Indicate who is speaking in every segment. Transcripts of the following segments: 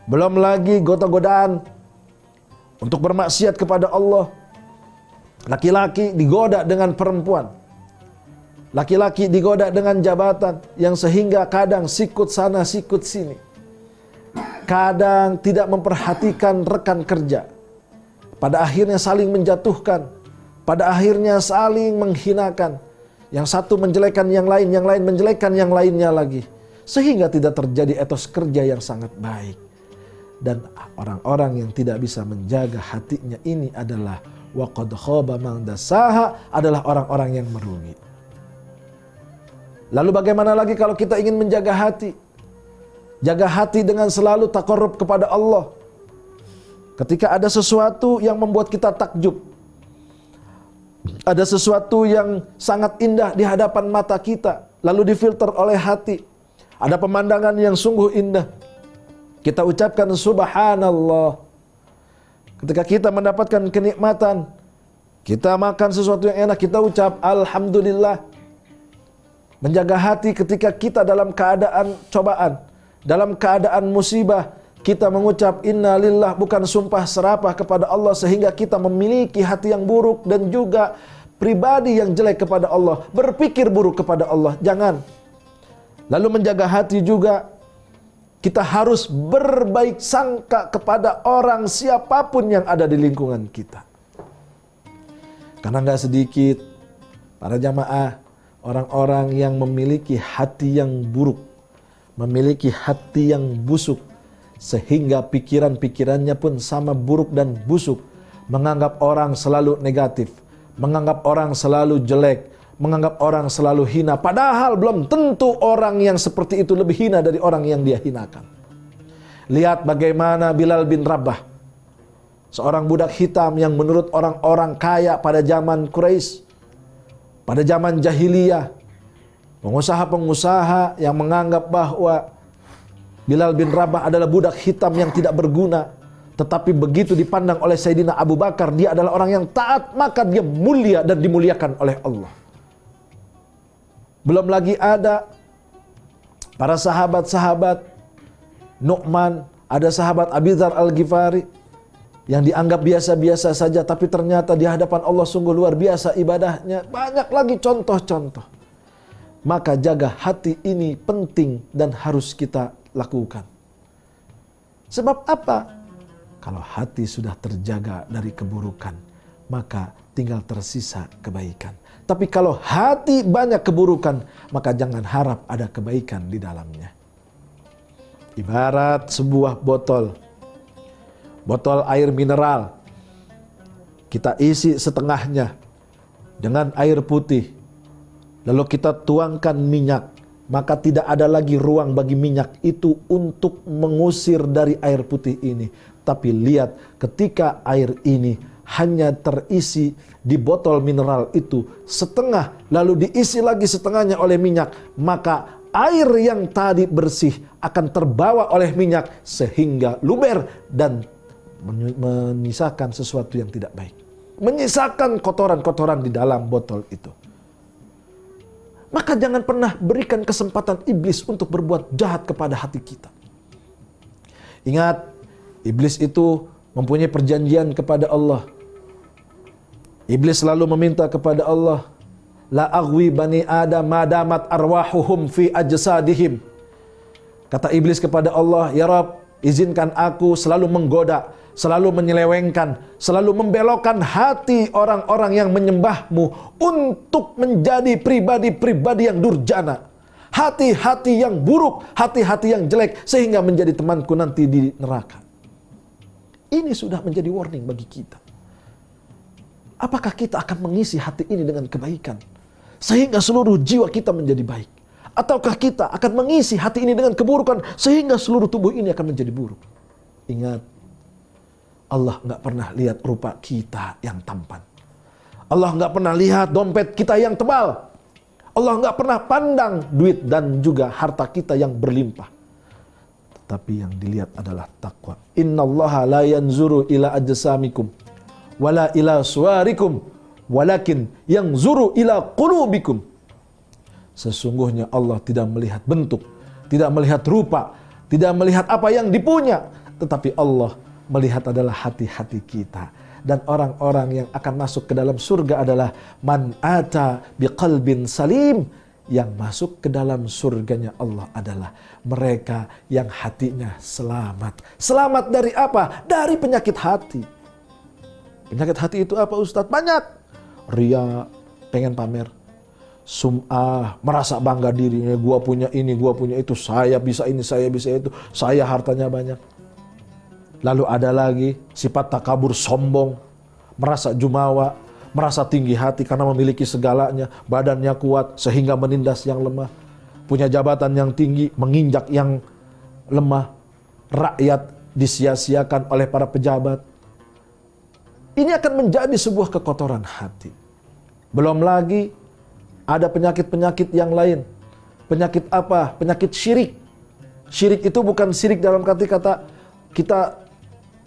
Speaker 1: Belum lagi godaan untuk bermaksiat kepada Allah. Laki-laki digoda dengan perempuan. Laki-laki digoda dengan jabatan yang sehingga kadang sikut sana sikut sini. Kadang tidak memperhatikan rekan kerja. Pada akhirnya saling menjatuhkan. Pada akhirnya saling menghinakan. Yang satu menjelekan yang lain menjelekan yang lainnya lagi. Sehingga tidak terjadi etos kerja yang sangat baik. Dan orang-orang yang tidak bisa menjaga hatinya ini adalah waqad khaba man dassaha, adalah orang-orang yang merugi. Lalu bagaimana lagi kalau kita ingin menjaga hati? Jaga hati dengan selalu taqarrub kepada Allah. Ketika ada sesuatu yang membuat kita takjub, ada sesuatu yang sangat indah di hadapan mata kita, lalu difilter oleh hati. Ada pemandangan yang sungguh indah, kita ucapkan subhanallah. Ketika kita mendapatkan kenikmatan, kita makan sesuatu yang enak, kita ucap alhamdulillah. Menjaga hati ketika kita dalam keadaan cobaan, dalam keadaan musibah, kita mengucap innalillah, bukan sumpah serapah kepada Allah sehingga kita memiliki hati yang buruk dan juga pribadi yang jelek kepada Allah, berpikir buruk kepada Allah. Jangan. Lalu menjaga hati juga, kita harus berbaik sangka kepada orang siapapun yang ada di lingkungan kita. Karena gak sedikit para jamaah, orang-orang yang memiliki hati yang buruk, memiliki hati yang busuk, sehingga pikiran-pikirannya pun sama buruk dan busuk, menganggap orang selalu negatif, menganggap orang selalu jelek, menganggap orang selalu hina, padahal belum tentu orang yang seperti itu lebih hina dari orang yang dia hinakan. Lihat bagaimana Bilal bin Rabah, seorang budak hitam yang menurut orang-orang kaya pada zaman Quraisy, pada zaman jahiliyah, pengusaha-pengusaha yang menganggap bahwa Bilal bin Rabah adalah budak hitam yang tidak berguna. Tetapi begitu dipandang oleh Sayyidina Abu Bakar, dia adalah orang yang taat, maka dia mulia dan dimuliakan oleh Allah. Belum lagi ada para sahabat-sahabat Nu'man, ada sahabat Abi Dzar Al-Ghifari yang dianggap biasa-biasa saja, tapi ternyata di hadapan Allah sungguh luar biasa ibadahnya. Banyak lagi contoh-contoh. Maka jaga hati ini penting dan harus kita lakukan. Sebab apa? Kalau hati sudah terjaga dari keburukan, maka tinggal tersisa kebaikan. Tapi kalau hati banyak keburukan, maka jangan harap ada kebaikan di dalamnya. Ibarat sebuah botol air mineral, kita isi setengahnya dengan air putih, lalu kita tuangkan minyak, maka tidak ada lagi ruang bagi minyak itu untuk mengusir dari air putih ini. Tapi lihat, ketika air ini hanya terisi di botol mineral itu setengah, lalu diisi lagi setengahnya oleh minyak, maka air yang tadi bersih akan terbawa oleh minyak sehingga luber dan menyisakan sesuatu yang tidak baik, menyisakan kotoran-kotoran di dalam botol itu. Maka jangan pernah berikan kesempatan iblis untuk berbuat jahat kepada hati kita. Ingat, iblis itu mempunyai perjanjian kepada Allah. Iblis selalu meminta kepada Allah, la aghwi bani adam madamat arwahuhum fi ajsadihim. Kata iblis kepada Allah, ya Rabb, izinkan aku selalu menggoda, selalu menyelewengkan, selalu membelokkan hati orang-orang yang menyembahmu untuk menjadi pribadi-pribadi yang durjana, hati-hati yang buruk, hati-hati yang jelek, sehingga menjadi temanku nanti di neraka. Ini sudah menjadi warning bagi kita. Apakah kita akan mengisi hati ini dengan kebaikan sehingga seluruh jiwa kita menjadi baik? Ataukah kita akan mengisi hati ini dengan keburukan sehingga seluruh tubuh ini akan menjadi buruk? Ingat, Allah nggak pernah lihat rupa kita yang tampan. Allah nggak pernah lihat dompet kita yang tebal. Allah nggak pernah pandang duit dan juga harta kita yang berlimpah. Tetapi yang dilihat adalah takwa. Innallaha la yanzuru ila ajsamikum wala ila suwarikum walakin yanzuru ila qulubikum. Sesungguhnya Allah tidak melihat bentuk, tidak melihat rupa, tidak melihat apa yang dipunya, Tetapi Allah melihat adalah hati-hati kita. Dan orang-orang yang akan masuk ke dalam surga adalah man ata biqalbin salim. Yang masuk ke dalam surganya Allah adalah mereka yang hatinya selamat. Selamat dari apa? Dari penyakit hati. Penyakit hati itu apa Ustadz? Banyak. Ria, pengen pamer. Sum'ah, merasa bangga dirinya. Gua punya ini, gua punya itu. Saya bisa ini, saya bisa itu. Saya hartanya banyak. Lalu ada lagi sifat takabur, sombong, merasa jumawa, merasa tinggi hati karena memiliki segalanya, badannya kuat sehingga menindas yang lemah, punya jabatan yang tinggi, menginjak yang lemah, rakyat disia-siakan oleh para pejabat. Ini akan menjadi sebuah kekotoran hati. Belum lagi ada penyakit-penyakit yang lain. Penyakit apa? Penyakit syirik. Syirik itu bukan syirik dalam kata kita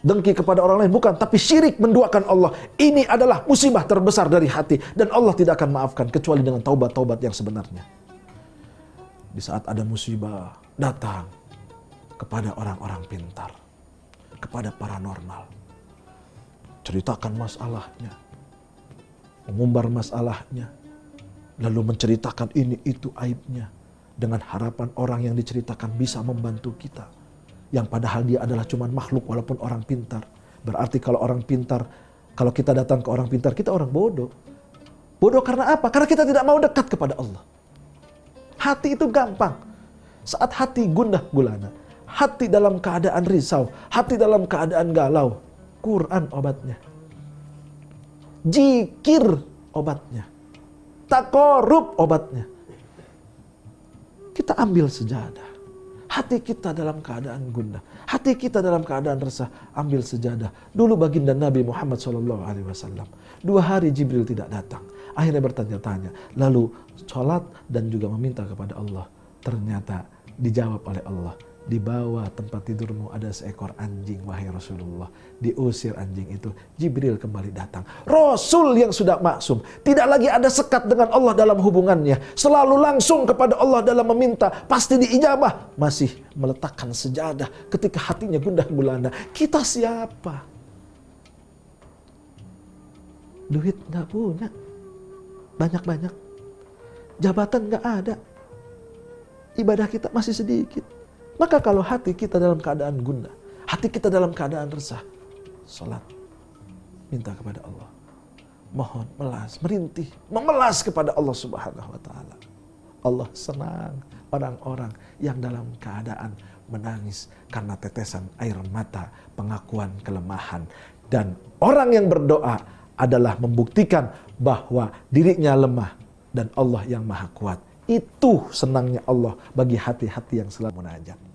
Speaker 1: dengki kepada orang lain, bukan, tapi syirik menduakan Allah. Ini adalah musibah terbesar dari hati dan Allah tidak akan maafkan kecuali dengan taubat-taubat yang sebenarnya. Di saat ada musibah datang kepada orang-orang pintar, kepada paranormal, ceritakan masalahnya, mengumbar masalahnya, lalu menceritakan ini itu aibnya dengan harapan orang yang diceritakan bisa membantu kita. Yang padahal dia adalah cuma makhluk walaupun orang pintar. Berarti kalau orang pintar, kalau kita datang ke orang pintar, kita orang bodoh. Bodoh karena apa? Karena kita tidak mau dekat kepada Allah. Hati itu gampang. Saat hati gundah gulana, hati dalam keadaan risau, hati dalam keadaan galau, Quran obatnya. Zikir obatnya. Takorub obatnya. Kita ambil sejadah. Hati kita dalam keadaan gundah, hati kita dalam keadaan resah, ambil sejadah. Dulu baginda Nabi Muhammad SAW, 2 hari Jibril tidak datang. Akhirnya bertanya-tanya, lalu sholat dan juga meminta kepada Allah. Ternyata dijawab oleh Allah, di bawah tempat tidurmu ada seekor anjing, wahai Rasulullah. Diusir anjing itu, Jibril kembali datang. Rasul yang sudah maksum, tidak lagi ada sekat dengan Allah dalam hubungannya, selalu langsung kepada Allah dalam meminta, pasti diijabah. Masih meletakkan sejadah ketika hatinya gundah gulana. Kita siapa? Duit gak punya, banyak-banyak, jabatan gak ada, ibadah kita masih sedikit. Maka kalau hati kita dalam keadaan gundah, hati kita dalam keadaan resah, salat, minta kepada Allah. Mohon melas, merintih, memelas kepada Allah Subhanahu wa taala. Allah senang orang-orang yang dalam keadaan menangis karena tetesan air mata, pengakuan kelemahan. Dan orang yang berdoa adalah membuktikan bahwa dirinya lemah dan Allah yang maha kuat. Itu senangnya Allah bagi hati-hati yang selalu munajat.